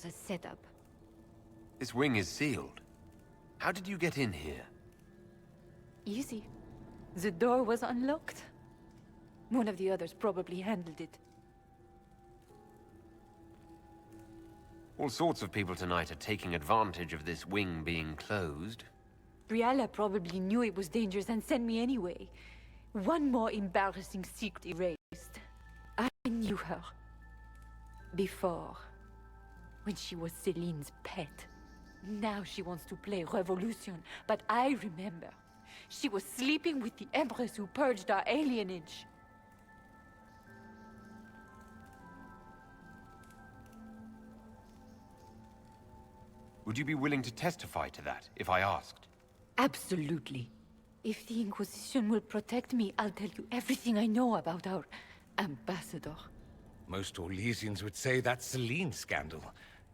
a setup. This wing is sealed. How did you get in here? Easy. The door was unlocked. One of the others probably handled it. All sorts of people tonight are taking advantage of this wing being closed. Briella probably knew it was dangerous and sent me anyway. One more embarrassing secret erased. I knew her. Before. When she was Celine's pet. Now she wants to play Revolution, but I remember. She was sleeping with the Empress who purged our alienage. Would you be willing to testify to that, if I asked? Absolutely. If the Inquisition will protect me, I'll tell you everything I know about our ambassador. Most Orlesians would say that's Celine's scandal,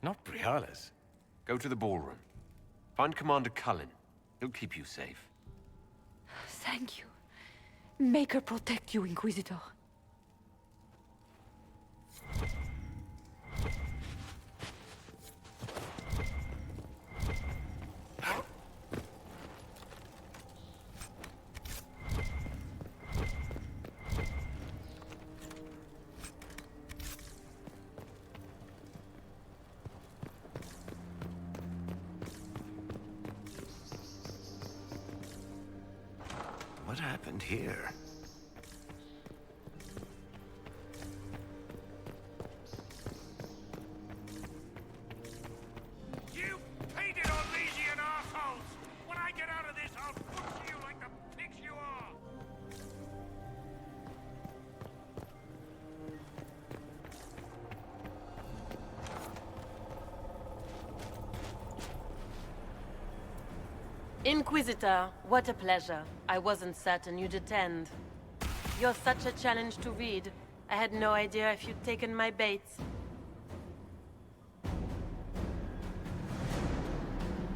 not Brialla's. Go to the ballroom. Find Commander Cullen. He'll keep you safe. Thank you. Make her protect you, Inquisitor. What happened here? You painted Orlesian assholes! When I get out of this, I'll butcher you like the pigs you are! Inquisitor, what a pleasure. I wasn't certain you'd attend. You're such a challenge to read. I had no idea if you'd taken my bait.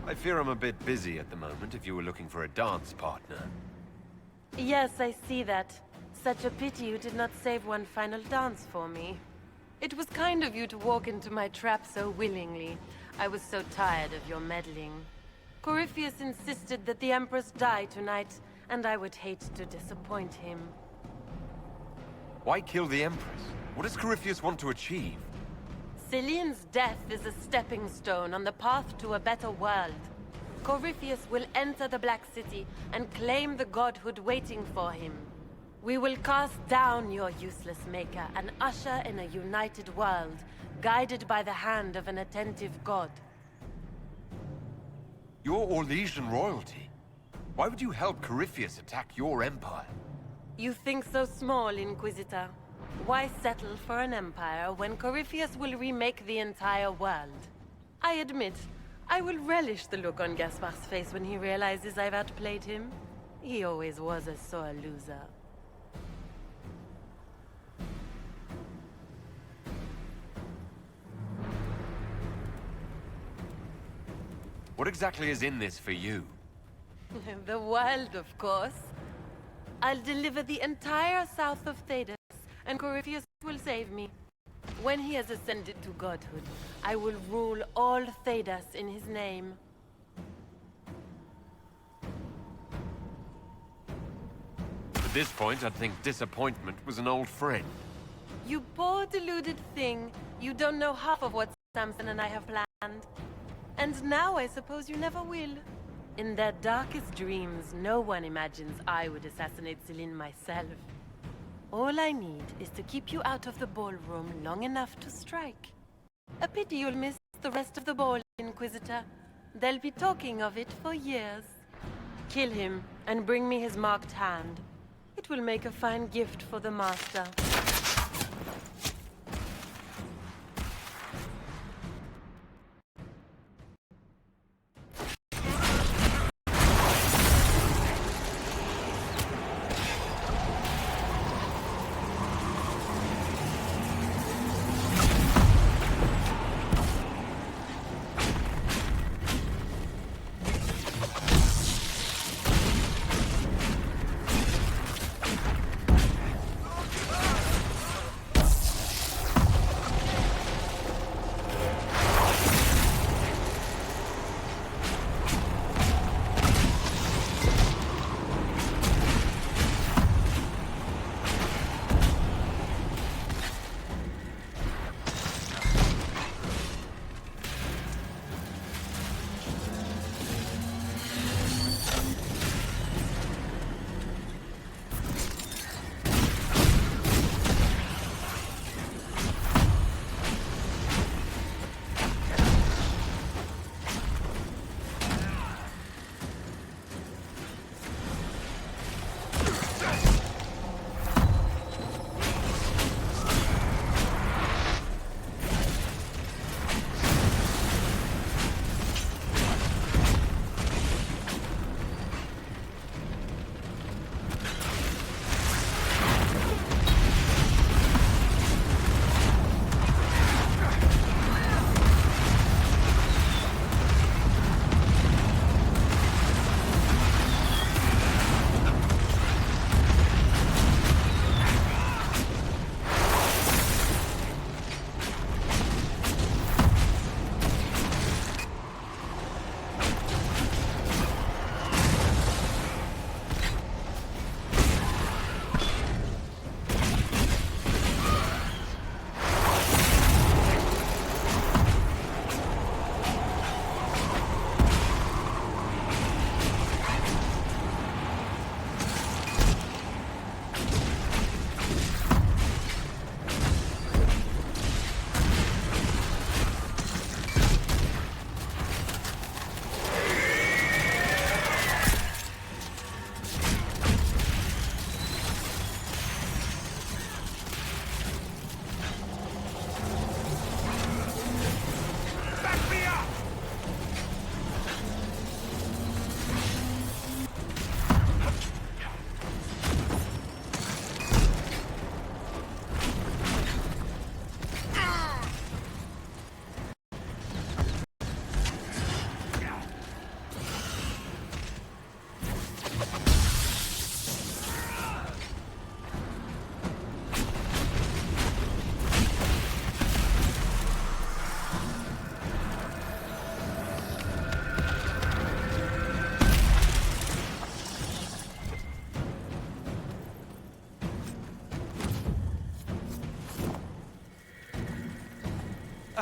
I fear I'm a bit busy at the moment if you were looking for a dance partner. Yes, I see that. Such a pity you did not save one final dance for me. It was kind of you to walk into my trap so willingly. I was so tired of your meddling. Corypheus insisted that the Empress die tonight, and I would hate to disappoint him. Why kill the Empress? What does Corypheus want to achieve? Celine's death is a stepping stone on the path to a better world. Corypheus will enter the Black City and claim the godhood waiting for him. We will cast down your useless maker and usher in a united world, guided by the hand of an attentive god. You're Orlesian royalty. Why would you help Corypheus attack your empire? You think so small, Inquisitor. Why settle for an empire when Corypheus will remake the entire world? I admit, I will relish the look on Gaspard's face when he realizes I've outplayed him. He always was a sore loser. What exactly is in this for you? The world, of course. I'll deliver the entire south of Thedas, and Corypheus will save me. When he has ascended to godhood, I will rule all Thedas in his name. At this point, I'd think disappointment was an old friend. You poor deluded thing. You don't know half of what Samson and I have planned. And now I suppose you never will. In their darkest dreams, no one imagines I would assassinate Celine myself. All I need is to keep you out of the ballroom long enough to strike. A pity you'll miss the rest of the ball, Inquisitor. They'll be talking of it for years. Kill him and bring me his marked hand. It will make a fine gift for the Master.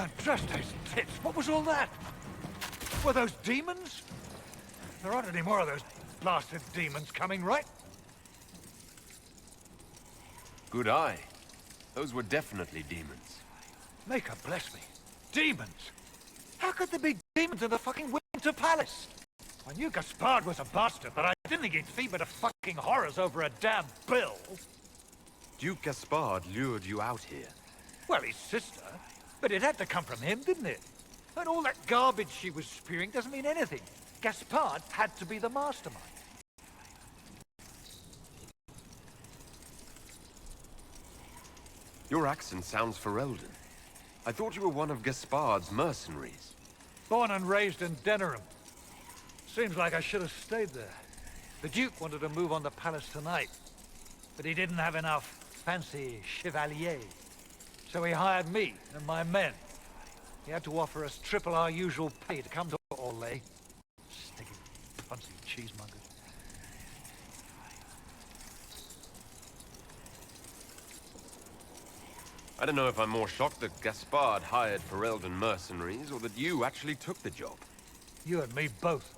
Andraste's tits! What was all that? Were those demons? There aren't any more of those blasted demons coming, right? Good eye. Those were definitely demons. Maker bless me. Demons? How could there be demons in the fucking Winter Palace? I knew Gaspard was a bastard, but I didn't think he'd feed me to fucking horrors over a damn bill. Duke Gaspard lured you out here. Well, his sister. But it had to come from him, didn't it? And all that garbage she was spewing doesn't mean anything. Gaspard had to be the mastermind. Your accent sounds Ferelden. I thought you were one of Gaspard's mercenaries. Born and raised in Denerim. Seems like I should have stayed there. The Duke wanted to move on the palace tonight, but he didn't have enough fancy chevaliers. So he hired me and my men. He had to offer us triple our usual pay to come to Orlais. Sticky, punsy cheesemongers. I don't know if I'm more shocked that Gaspard hired Ferelden mercenaries, or that you actually took the job. You and me both.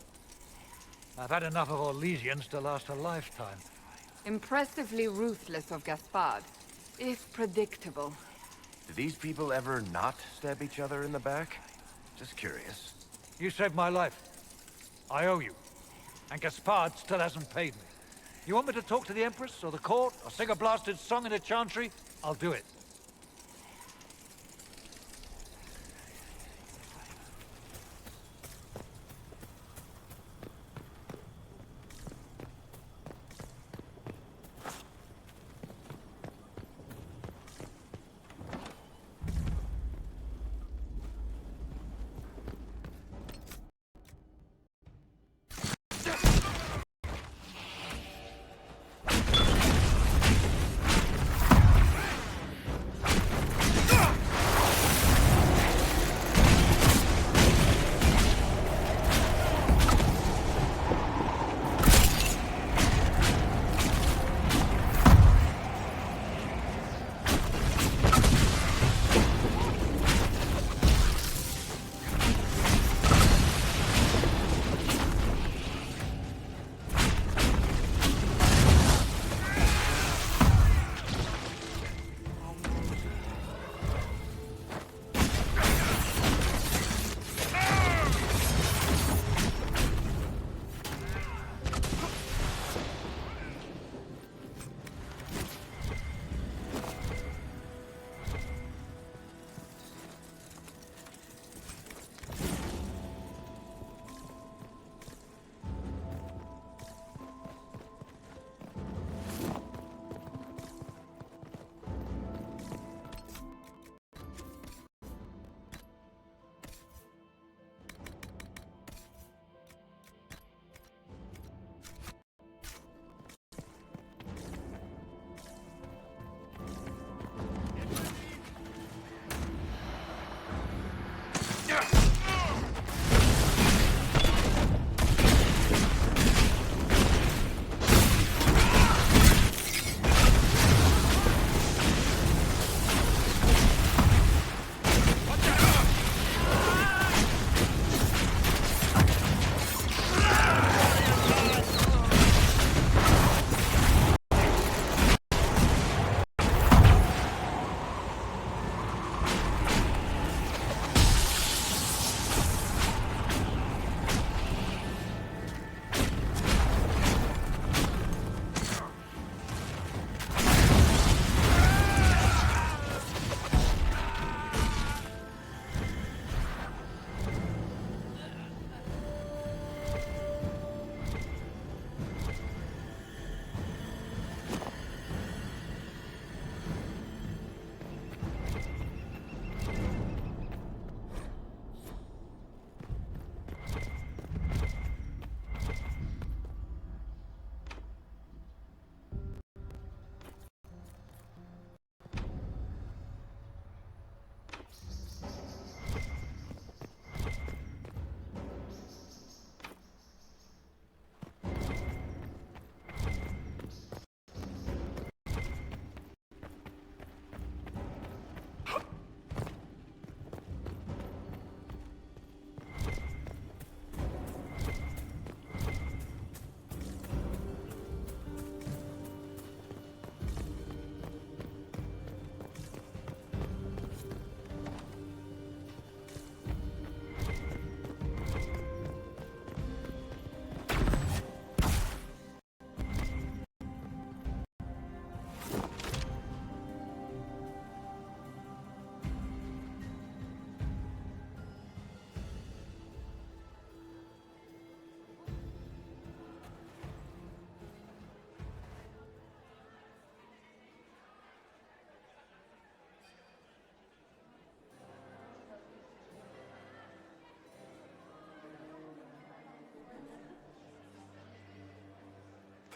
I've had enough of Orlesians to last a lifetime. Impressively ruthless of Gaspard, if predictable. Do these people ever not stab each other in the back? Just curious. You saved my life. I owe you. And Gaspard still hasn't paid me. You want me to talk to the Empress, or the court, or sing a blasted song in a chantry? I'll do it.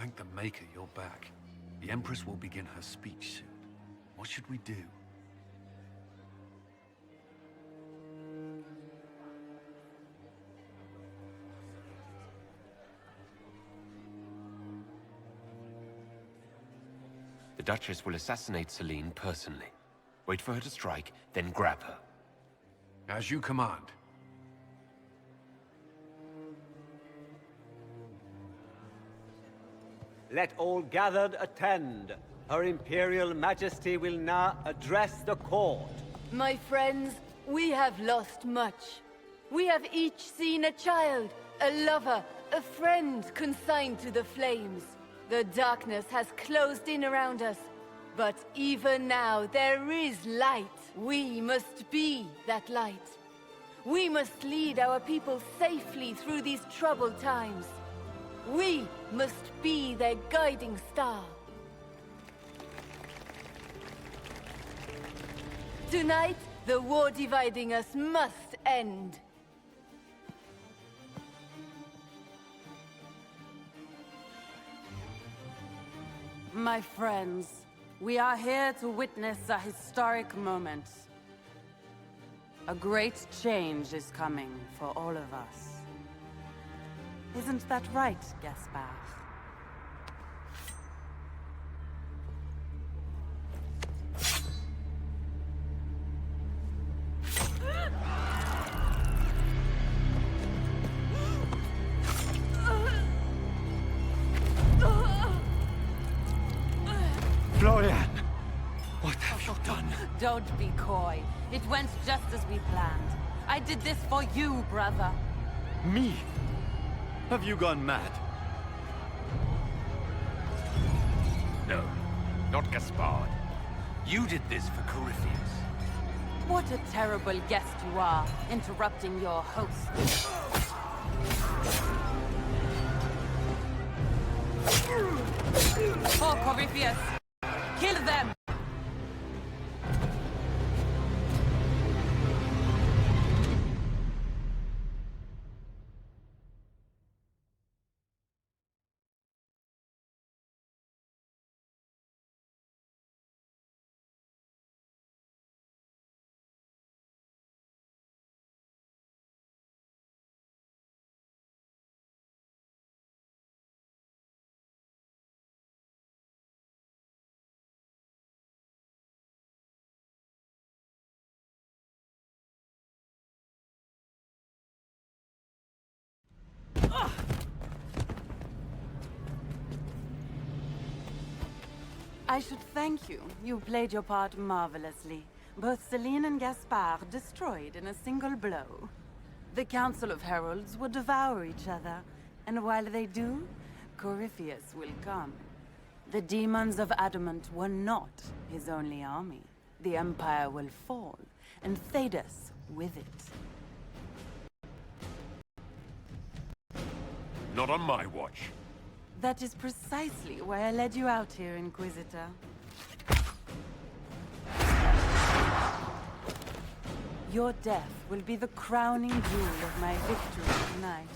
Thank the Maker you're back. The Empress will begin her speech soon. What should we do? The Duchess will assassinate Celine personally. Wait for her to strike, then grab her. As you command. Let all gathered attend. Her Imperial Majesty will now address the court. My friends, we have lost much. We have each seen a child, a lover, a friend consigned to the flames. The darkness has closed in around us, but even now there is light. We must be that light. We must lead our people safely through these troubled times. We must be their guiding star. Tonight, the war dividing us must end. My friends, we are here to witness a historic moment. A great change is coming for all of us. Isn't that right, Gaspard? Florian! What have you done? Don't be coy. It went just as we planned. I did this for you, brother. Me? Have you gone mad? No, not Gaspard. You did this for Corypheus. What a terrible guest you are, interrupting your host. For Corypheus! Kill them! I should thank you. You played your part marvelously. Both Celine and Gaspard destroyed in a single blow. The Council of Heralds will devour each other, and while they do, Corypheus will come. The demons of Adamant were not his only army. The Empire will fall, and Thedas with it. Not on my watch. That is precisely why I led you out here, Inquisitor. Your death will be the crowning jewel of my victory tonight.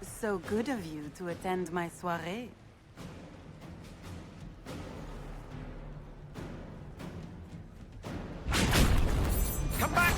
So good of you to attend my soirée. Come back!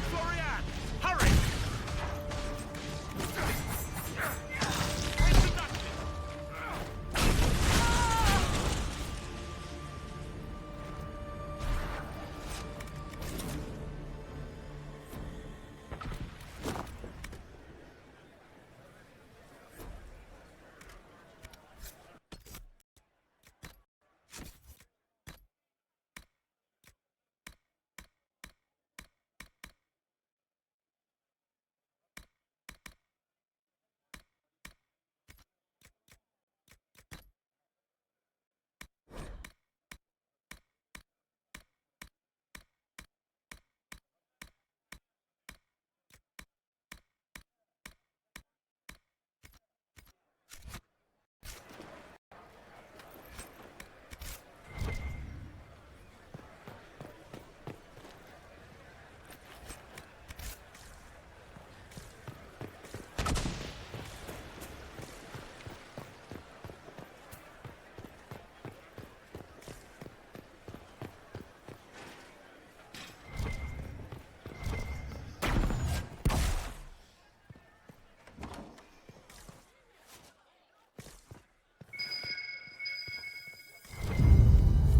Florian! Hurry!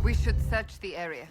We should search the area.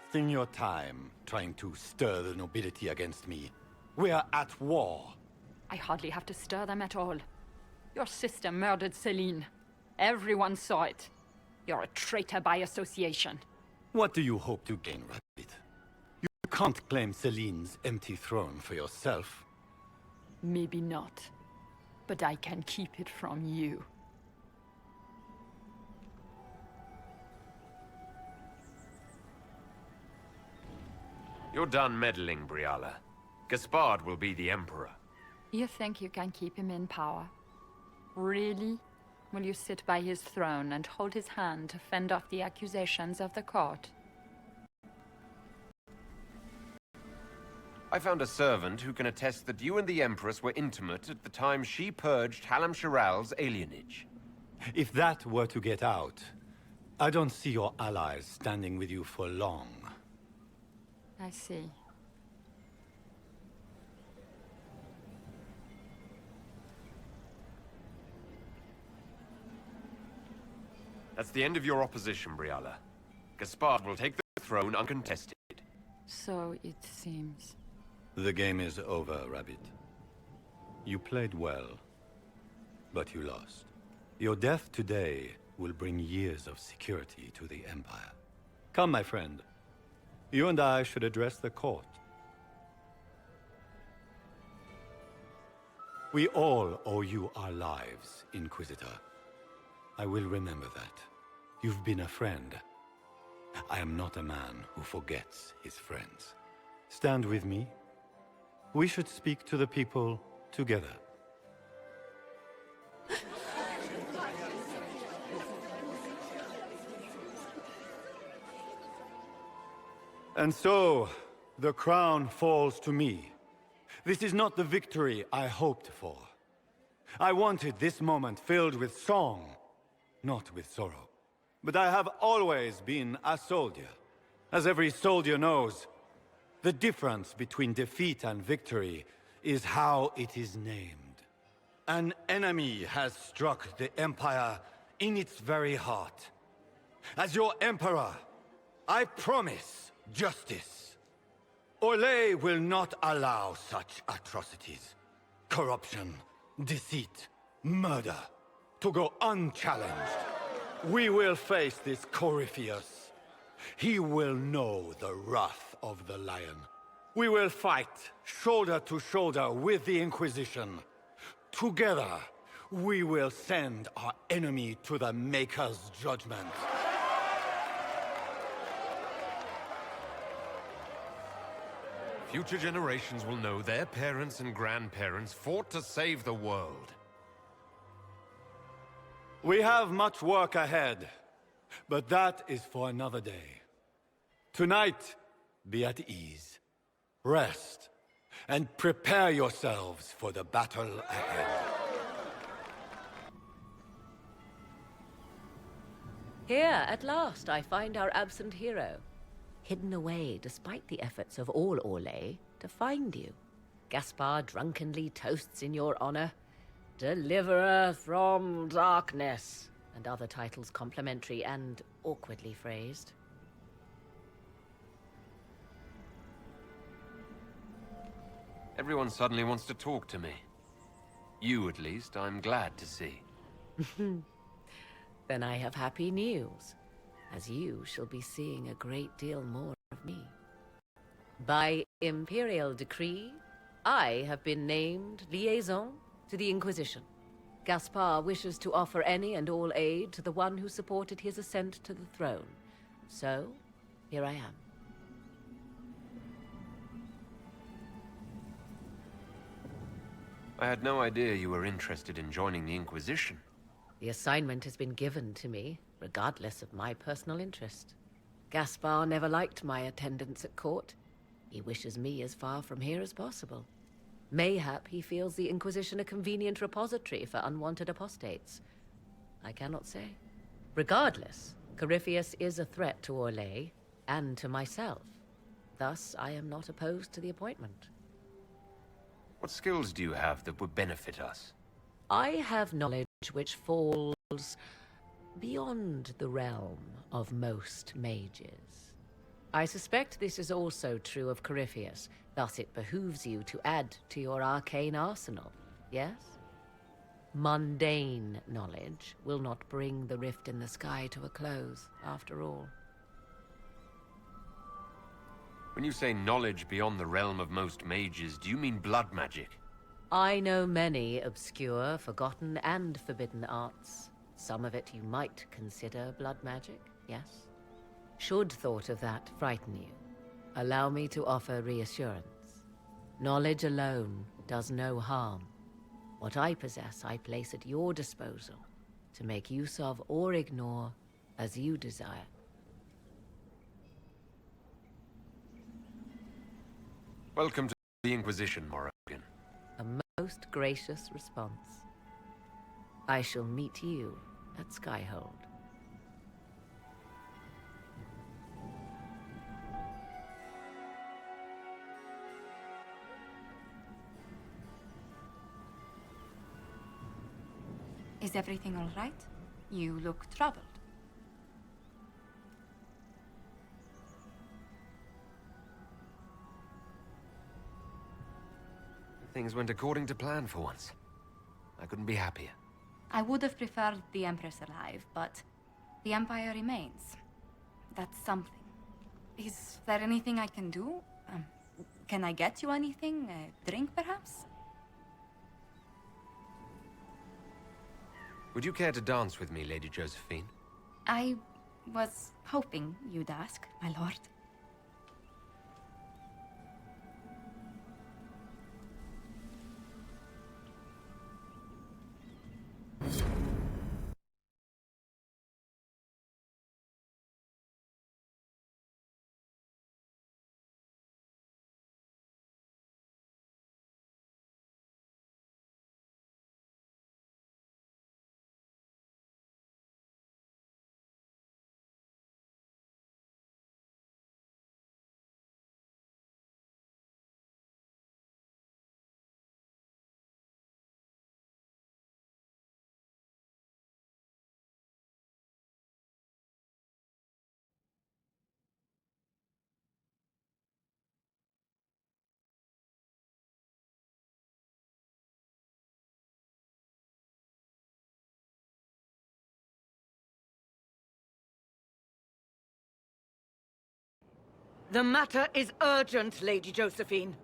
Wasting your time trying to stir the nobility against me. We are at war. I hardly have to stir them at all. Your sister murdered Celine. Everyone saw it. You're a traitor by association. What do you hope to gain, Rabbit? You can't claim Celine's empty throne for yourself. Maybe not. But I can keep it from you. You're done meddling, Briala. Gaspard will be the Emperor. You think you can keep him in power? Really? Will you sit by his throne and hold his hand to fend off the accusations of the court? I found a servant who can attest that you and the Empress were intimate at the time she purged Hallam Shiral's alienage. If that were to get out, I don't see your allies standing with you for long. I see. That's the end of your opposition, Briala. Gaspard will take the throne uncontested. So it seems. The game is over, Rabbit. You played well, but you lost. Your death today will bring years of security to the Empire. Come, my friend. You and I should address the court. We all owe you our lives, Inquisitor. I will remember that. You've been a friend. I am not a man who forgets his friends. Stand with me. We should speak to the people together. And so, the crown falls to me. This is not the victory I hoped for. I wanted this moment filled with song, not with sorrow. But I have always been a soldier. As every soldier knows, the difference between defeat and victory is how it is named. An enemy has struck the Empire in its very heart. As your Emperor, I promise justice. Orlais will not allow such atrocities. Corruption, deceit, murder, to go unchallenged. We will face this Corypheus. He will know the wrath of the Lion. We will fight shoulder to shoulder with the Inquisition. Together, we will send our enemy to the Maker's judgment. Future generations will know their parents and grandparents fought to save the world. We have much work ahead, but that is for another day. Tonight, be at ease, rest, and prepare yourselves for the battle ahead. Here, at last, I find our absent hero. Hidden away, despite the efforts of all Orlais, to find you. Gaspard drunkenly toasts in your honor. Deliverer from darkness, and other titles complimentary and awkwardly phrased. Everyone suddenly wants to talk to me. You, at least, I'm glad to see. Then I have happy news, as you shall be seeing a great deal more of me. By imperial decree, I have been named liaison to the Inquisition. Gaspard wishes to offer any and all aid to the one who supported his ascent to the throne. So, here I am. I had no idea you were interested in joining the Inquisition. The assignment has been given to me, regardless of my personal interest. Gaspard never liked my attendance at court. He wishes me as far from here as possible. Mayhap he feels the Inquisition a convenient repository for unwanted apostates. I cannot say. Regardless, Corypheus is a threat to Orlais, and to myself. Thus, I am not opposed to the appointment. What skills do you have that would benefit us? I have knowledge which falls beyond the realm of most mages. I suspect this is also true of Corypheus, thus it behooves you to add to your arcane arsenal, yes? Mundane knowledge will not bring the rift in the sky to a close, after all. When you say knowledge beyond the realm of most mages, do you mean blood magic? I know many obscure, forgotten, and forbidden arts. Some of it you might consider blood magic, yes? Should thought of that frighten you, allow me to offer reassurance. Knowledge alone does no harm. What I possess, I place at your disposal to make use of or ignore as you desire. Welcome to the Inquisition, Morrigan. A most gracious response. I shall meet you at Skyhold. Is everything all right? You look troubled. Things went according to plan for once. I couldn't be happier. I would have preferred the Empress alive, but the Empire remains. That's something. Is there anything I can do? Can I get you anything? A drink, perhaps? Would you care to dance with me, Lady Josephine? I was hoping you'd ask, my lord. The matter is urgent, Lady Josephine.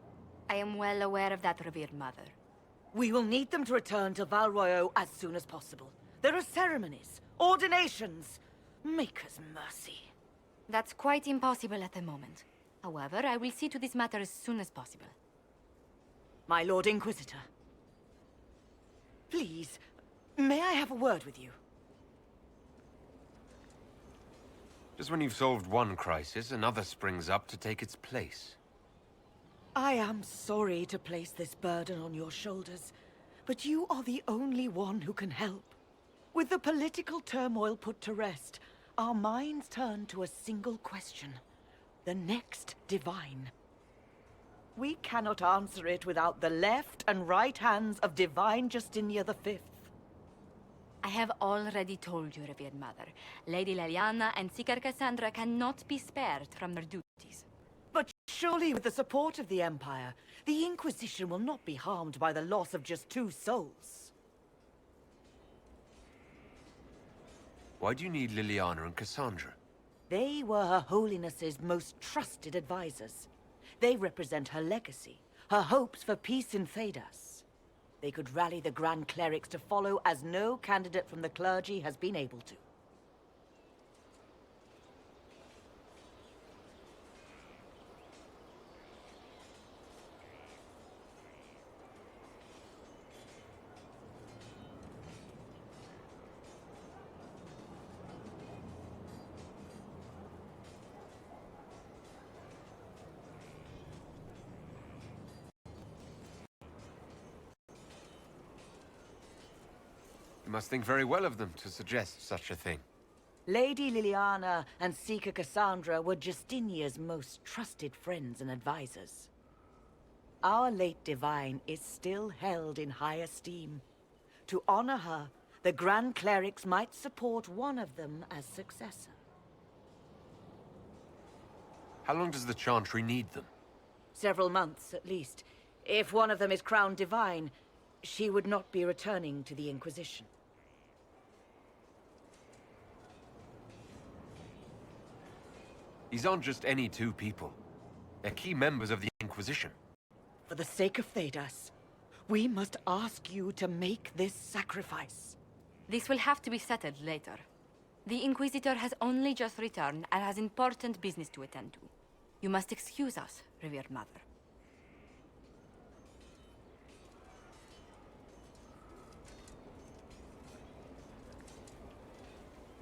I am well aware of that, revered mother. We will need them to return to Val Royeaux as soon as possible. There are ceremonies, ordinations. Make us mercy. That's quite impossible at the moment. However, I will see to this matter as soon as possible. My Lord Inquisitor. Please, may I have a word with you? Just when you've solved one crisis, another springs up to take its place. I am sorry to place this burden on your shoulders, but you are the only one who can help. With the political turmoil put to rest, our minds turn to a single question. The next divine. We cannot answer it without the left and right hands of Divine Justinia V. I have already told you, revered mother. Lady Leliana and Seeker Cassandra cannot be spared from their duties. But surely with the support of the Empire, the Inquisition will not be harmed by the loss of just 2 souls. Why do you need Liliana and Cassandra? They were Her Holiness's most trusted advisors. They represent her legacy, her hopes for peace in Thedas. They could rally the Grand Clerics to follow as no candidate from the clergy has been able to. You must think very well of them to suggest such a thing. Lady Liliana and Seeker Cassandra were Justinia's most trusted friends and advisors. Our late divine is still held in high esteem. To honor her, the Grand Clerics might support one of them as successor. How long does the Chantry need them? Several months, at least. If one of them is crowned divine, she would not be returning to the Inquisition. These aren't just any 2 people. They're key members of the Inquisition. For the sake of Thedas, we must ask you to make this sacrifice. This will have to be settled later. The Inquisitor has only just returned and has important business to attend to. You must excuse us, revered mother.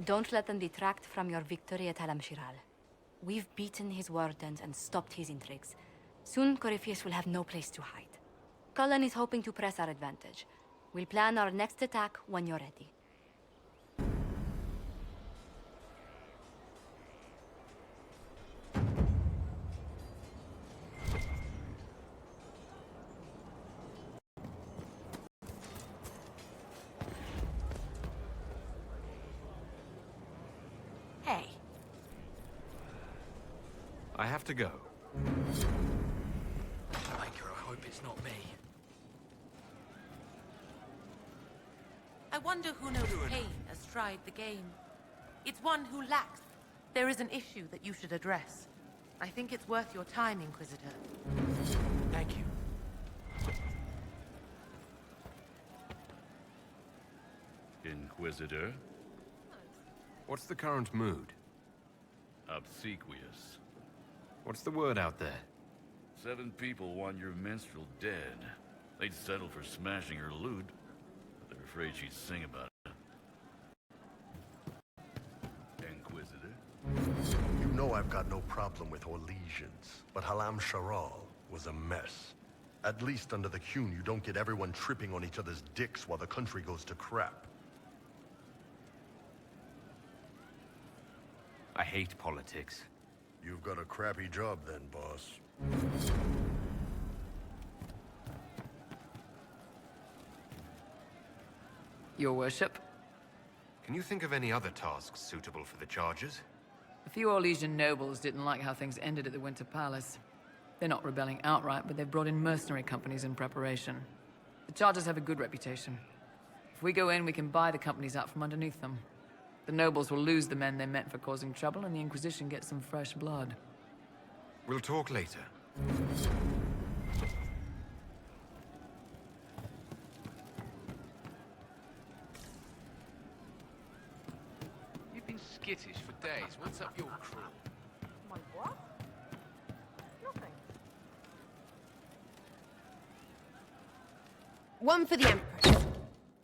Don't let them detract from your victory at Alam-Shiral. We've beaten his wardens and stopped his intrigues. Soon, Corypheus will have no place to hide. Cullen is hoping to press our advantage. We'll plan our next attack when you're ready. Hey. I have to go. Maker, I hope it's not me. I wonder who knows pain astride the game. It's one who lacks. There is an issue that you should address. I think it's worth your time, Inquisitor. Thank you. Inquisitor? What's the current mood? Obsequious. What's the word out there? 7 people want your minstrel dead. They'd settle for smashing her loot, but they're afraid she'd sing about it. Inquisitor? You know I've got no problem with Orlesians, but Alam-Shiral was a mess. At least under the Qun, you don't get everyone tripping on each other's dicks while the country goes to crap. I hate politics. You've got a crappy job then, boss. Your worship? Can you think of any other tasks suitable for the charges? A few Orlesian nobles didn't like how things ended at the Winter Palace. They're not rebelling outright, but they've brought in mercenary companies in preparation. The Chargers have a good reputation. If we go in, we can buy the companies out from underneath them. The nobles will lose the men they meant for causing trouble, and the Inquisition gets some fresh blood. We'll talk later. You've been skittish for days. What's up your crew? My what? Nothing. One for the Empress.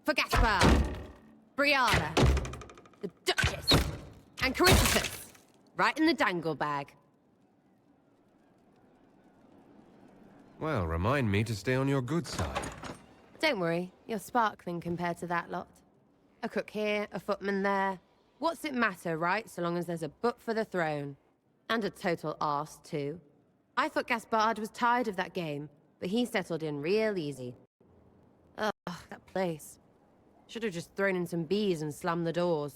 For Gaspard. Briala. The Duchess. And Corypheus. Right in the dangle bag. Well, remind me to stay on your good side. Don't worry, you're sparkling compared to that lot. A cook here, a footman there. What's it matter, right, so long as there's a book for the throne? And a total arse, too. I thought Gaspard was tired of that game, but he settled in real easy. Ugh, that place. Should have just thrown in some bees and slammed the doors.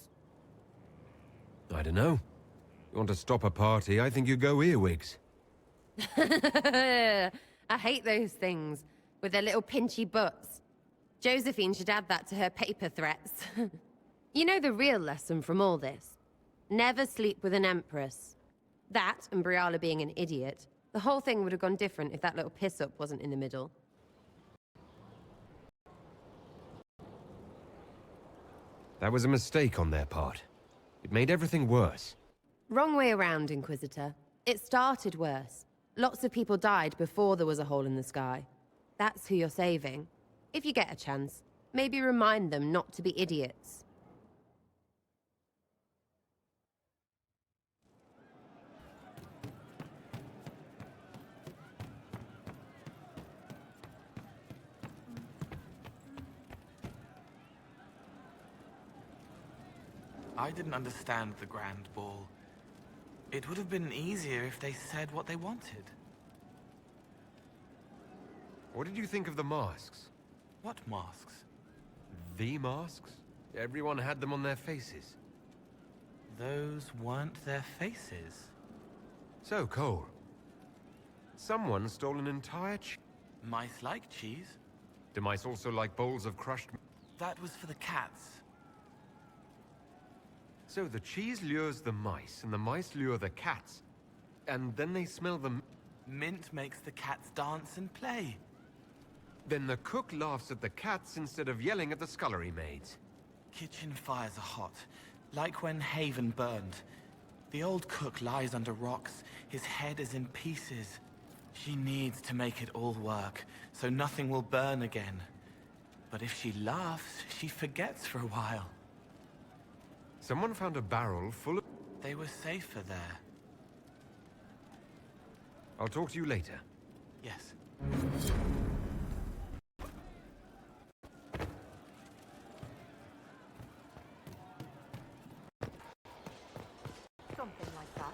I don't know. You want to stop a party, I think you go earwigs. I hate those things, with their little pinchy butts. Josephine should add that to her paper threats. You know the real lesson from all this? Never sleep with an empress. That, and Briala being an idiot, the whole thing would have gone different if that little piss-up wasn't in the middle. That was a mistake on their part. It made everything worse. Wrong way around, Inquisitor. It started worse. Lots of people died before there was a hole in the sky. That's who you're saving. If you get a chance, maybe remind them not to be idiots. I didn't understand the Grand Ball. It would have been easier if they said what they wanted. What did you think of the masks? What masks? The masks? Everyone had them on their faces. Those weren't their faces. So, Cole. Someone stole an entire Mice like cheese. Do mice also like bowls of crushed... That was for the cats. So the cheese lures the mice, and the mice lure the cats. And then they smell the... Mint makes the cats dance and play. Then the cook laughs at the cats instead of yelling at the scullery maids. Kitchen fires are hot, like when Haven burned. The old cook lies under rocks, his head is in pieces. She needs to make it all work, so nothing will burn again. But if she laughs, she forgets for a while. Someone found a barrel full of... They were safer there. I'll talk to you later. Yes. Something like that.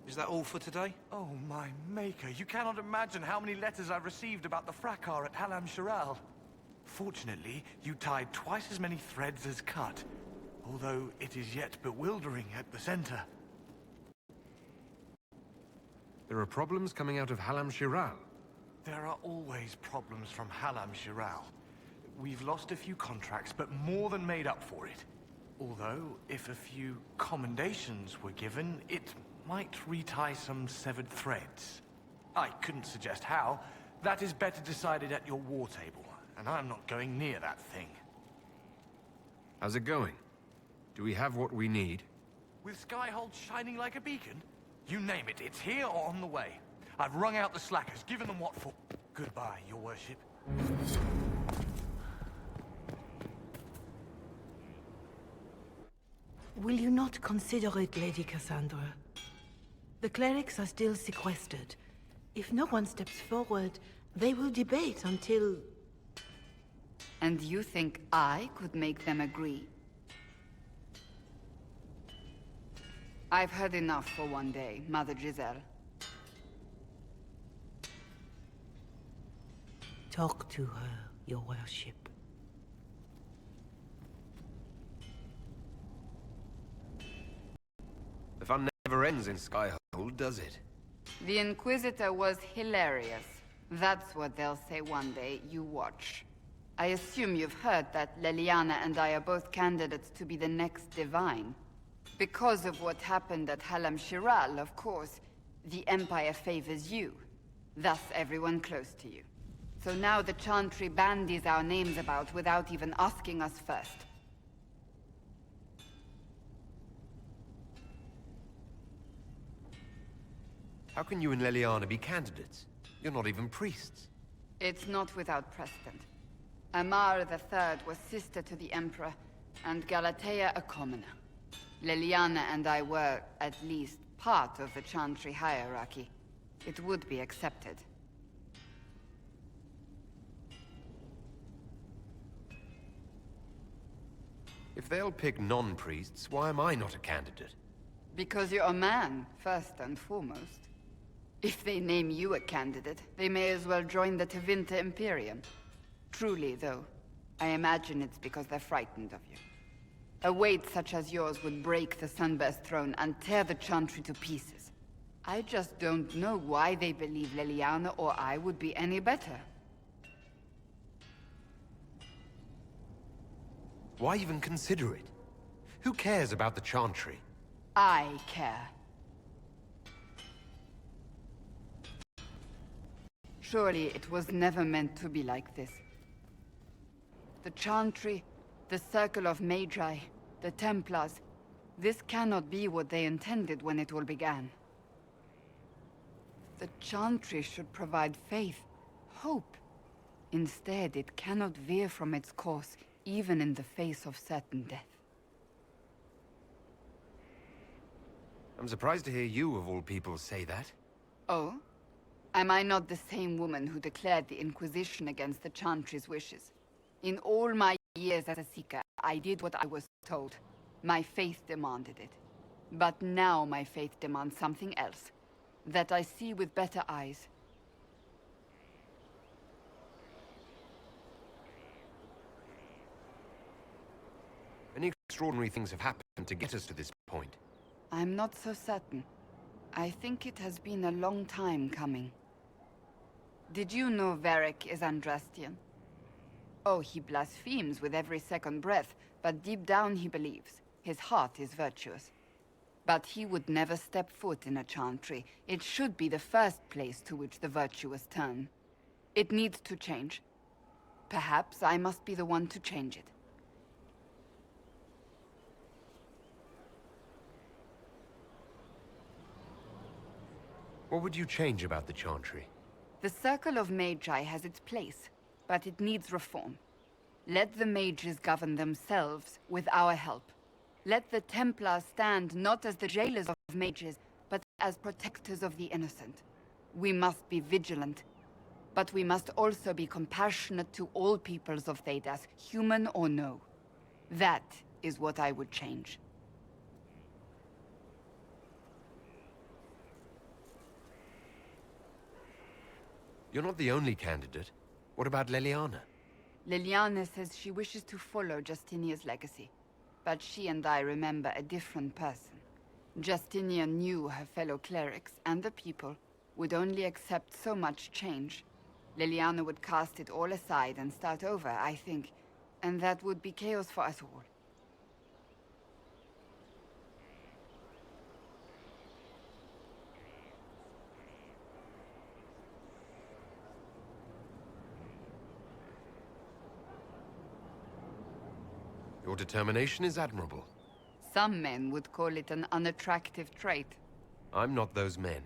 Is that all for today? Oh, my maker. You cannot imagine how many letters I've received about the fracas at Halam Shiral. Fortunately, you tied twice as many threads as cut, although it is yet bewildering at the center. There are problems coming out of Halam Shiral. There are always problems from Halam Shiral. We've lost a few contracts, but more than made up for it. Although, if a few commendations were given, it might retie some severed threads. I couldn't suggest how. That is better decided at your war table, and I'm not going near that thing. How's it going? Do we have what we need? With Skyhold shining like a beacon? You name it, it's here or on the way. I've wrung out the slackers, given them what for. Goodbye, your worship. Will you not consider it, Lady Cassandra? The clerics are still sequestered. If no one steps forward, they will debate until... And you think I could make them agree? I've heard enough for one day, Mother Giselle. Talk to her, your worship. The fun never ends in Skyhold, does it? The Inquisitor was hilarious. That's what they'll say one day, you watch. I assume you've heard that Leliana and I are both candidates to be the next Divine. Because of what happened at Halam Shiral, of course, the Empire favors you. Thus everyone close to you. So now the Chantry bandies our names about without even asking us first. How can you and Leliana be candidates? You're not even priests. It's not without precedent. Amar III was sister to the Emperor, and Galatea a commoner. Leliana and I were, at least, part of the Chantry hierarchy. It would be accepted. If they'll pick non-priests, why am I not a candidate? Because you're a man, first and foremost. If they name you a candidate, they may as well join the Tevinter Imperium. Truly, though, I imagine it's because they're frightened of you. A weight such as yours would break the Sunburst throne and tear the Chantry to pieces. I just don't know why they believe Leliana or I would be any better. Why even consider it? Who cares about the Chantry? I care. Surely it was never meant to be like this. The Chantry, the Circle of Magi, the Templars, this cannot be what they intended when it all began. The Chantry should provide faith, hope. Instead, it cannot veer from its course, even in the face of certain death. I'm surprised to hear you, of all people, say that. Oh? Am I not the same woman who declared the Inquisition against the Chantry's wishes? In all my years as a Seeker, I did what I was told. My faith demanded it. But now my faith demands something else. That I see with better eyes. Many extraordinary things have happened to get us to this point. I'm not so certain. I think it has been a long time coming. Did you know Varric is Andrastian? Oh, he blasphemes with every second breath, but deep down he believes. His heart is virtuous. But he would never step foot in a Chantry. It should be the first place to which the virtuous turn. It needs to change. Perhaps I must be the one to change it. What would you change about the Chantry? The Circle of Magi has its place, but it needs reform. Let the mages govern themselves with our help. Let the Templars stand not as the jailers of mages, but as protectors of the innocent. We must be vigilant, but we must also be compassionate to all peoples of Thedas, human or no. That is what I would change. You're not the only candidate. What about Leliana? Leliana says she wishes to follow Justinia's legacy. But she and I remember a different person. Justinia knew her fellow clerics and the people would only accept so much change. Leliana would cast it all aside and start over, I think. And that would be chaos for us all. Your determination is admirable. Some men would call it an unattractive trait. I'm not those men.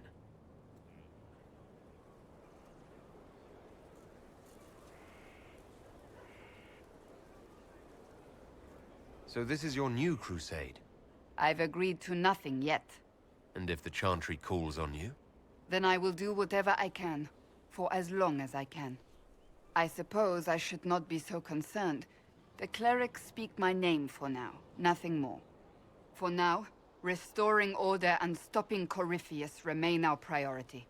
So this is your new crusade? I've agreed to nothing yet. And if the Chantry calls on you? Then I will do whatever I can, for as long as I can. I suppose I should not be so concerned. The clerics speak my name for now, nothing more. For now, restoring order and stopping Corypheus remain our priority.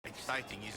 Exciting, is